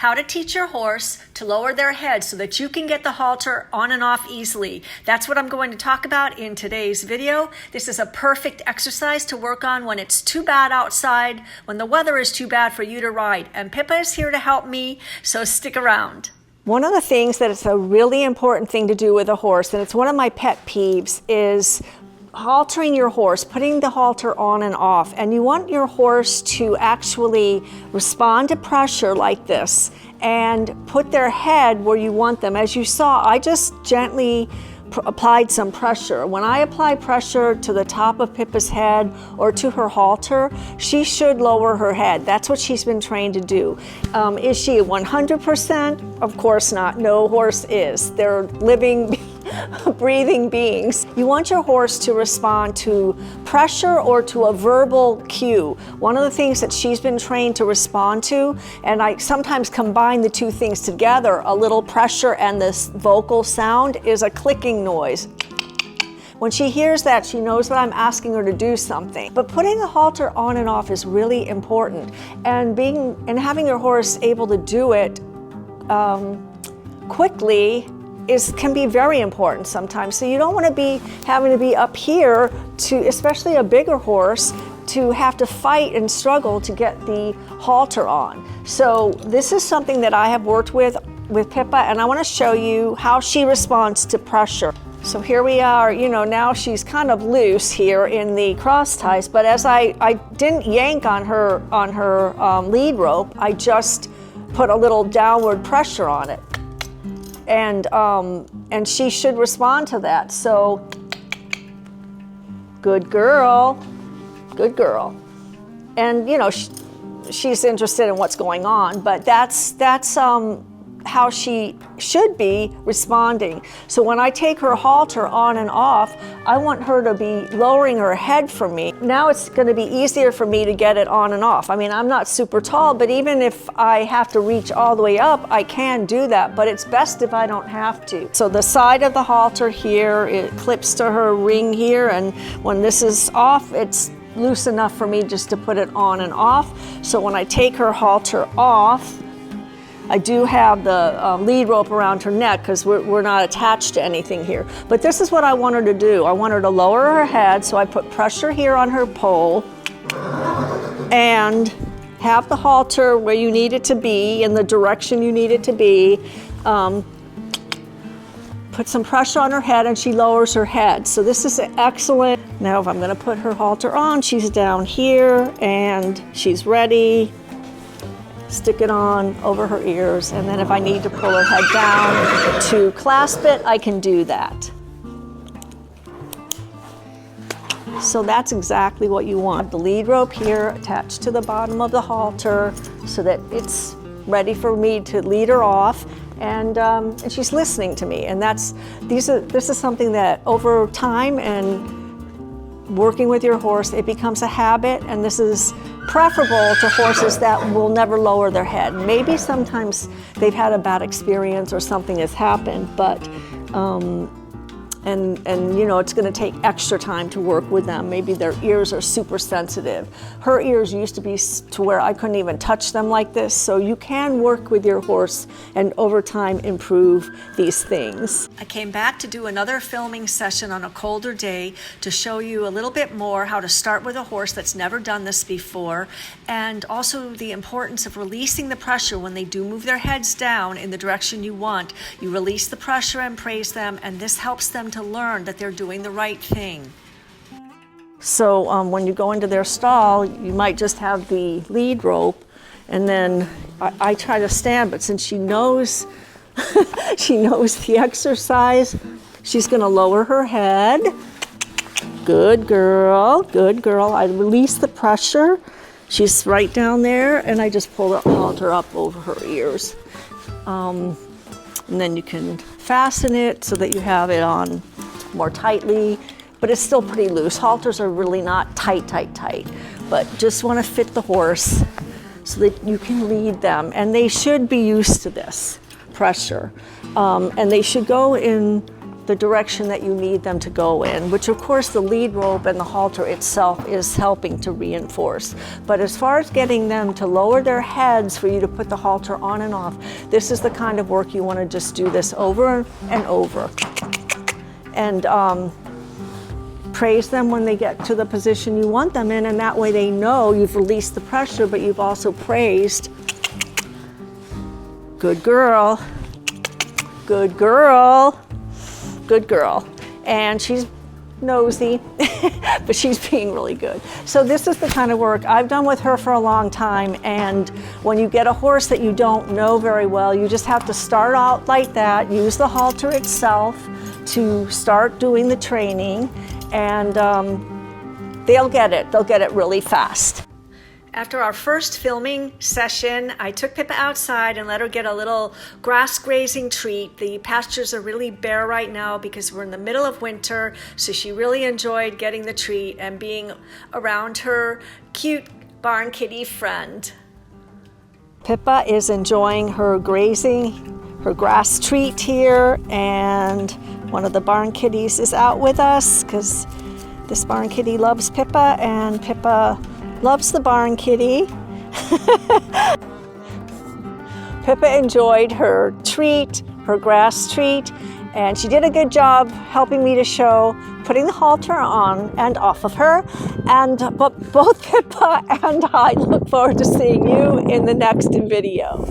How to teach your horse to lower their head so that you can get the halter on and off easily. That's what I'm going to talk about in today's video. This is a perfect exercise to work on when it's too bad outside, when the weather is too bad for you to ride. And Pippa is here to help me, so stick around. One of the things that is a really important thing to do with a horse, and it's one of my pet peeves, is haltering your horse, putting the halter on and off. And you want your horse to actually respond to pressure like this and put their head where you want them. As you saw, I just gently applied some pressure. When I apply pressure to the top of Pippa's head or to her halter, she should lower her head. That's what she's been trained to do. Is she 100%? Of course not. No horse is. They're living breathing beings. You want your horse to respond to pressure or to a verbal cue. One of the things that she's been trained to respond to, and I sometimes combine the two things together, a little pressure and this vocal sound, is a clicking noise. When she hears that, she knows that I'm asking her to do something. But putting a halter on and off is really important, and having your horse able to do it quickly can be very important sometimes. So you don't want to be having to be up here to, especially a bigger horse, to have to fight and struggle to get the halter on. So this is something that I have worked with Pippa, and I want to show you how she responds to pressure. So here we are, now she's kind of loose here in the cross ties, but as I didn't yank on her lead rope, I just put a little downward pressure on it. And she should respond to that. So, good girl, good girl. And she's interested in what's going on, but that's how she should be responding. So when I take her halter on and off, I want her to be lowering her head for me. Now it's going to be easier for me to get it on and off. I mean, I'm not super tall, but even if I have to reach all the way up, I can do that, but it's best if I don't have to. So the side of the halter here, it clips to her ring here, and when this is off, it's loose enough for me just to put it on and off. So when I take her halter off, I do have the lead rope around her neck because we're not attached to anything here. But this is what I want her to do. I want her to lower her head, so I put pressure here on her pole and have the halter where you need it to be, in the direction you need it to be. Put some pressure on her head and she lowers her head. So this is excellent. Now if I'm going to put her halter on, she's down here and she's ready. Stick it on over her ears, and then if I need to pull her head down to clasp it, I can do that. So that's exactly what you want. The lead rope here attached to the bottom of the halter so that it's ready for me to lead her off, and she's listening to me. And this is something that over time and working with your horse, it becomes a habit, and this is preferable to horses that will never lower their head. Maybe sometimes they've had a bad experience or something has happened, but it's going to take extra time to work with them. Maybe their ears are super sensitive. Her ears used to be to where I couldn't even touch them like this. So you can work with your horse and over time improve these things. I came back to do another filming session on a colder day to show you a little bit more how to start with a horse that's never done this before, and also the importance of releasing the pressure when they do move their heads down in the direction you want. You release the pressure and praise them, and this helps them to learn that they're doing the right thing. So when you go into their stall, you might just have the lead rope, and then I try to stand, but since she knows she knows the exercise, she's going to lower her head. Good girl, good girl. I release the pressure. She's right down there, and I just pull the halter up over her ears. And then you can fasten it so that you have it on more tightly, but it's still pretty loose. Halters are really not tight, but just want to fit the horse so that you can lead them. And they should be used to this pressure. And they should go in the direction that you need them to go in, which of course the lead rope and the halter itself is helping to reinforce. But as far as getting them to lower their heads for you to put the halter on and off, this is the kind of work you want to just do this over and over. And praise them when they get to the position you want them in, and that way they know you've released the pressure, but you've also praised. Good girl. Good girl. Good girl. And she's nosy, but she's being really good. So this is the kind of work I've done with her for a long time, and when you get a horse that you don't know very well, you just have to start out like that, use the halter itself to start doing the training, and they'll get it really fast. After our first filming session, I took Pippa outside and let her get a little grass grazing treat. The pastures are really bare right now because we're in the middle of winter, so she really enjoyed getting the treat and being around her cute barn kitty friend. Pippa is enjoying her grazing, her grass treat here, and one of the barn kitties is out with us because this barn kitty loves Pippa, and Pippa loves the barn kitty. Pippa enjoyed her treat, her grass treat, and she did a good job helping me to show putting the halter on and off of her. But both Pippa and I look forward to seeing you in the next video.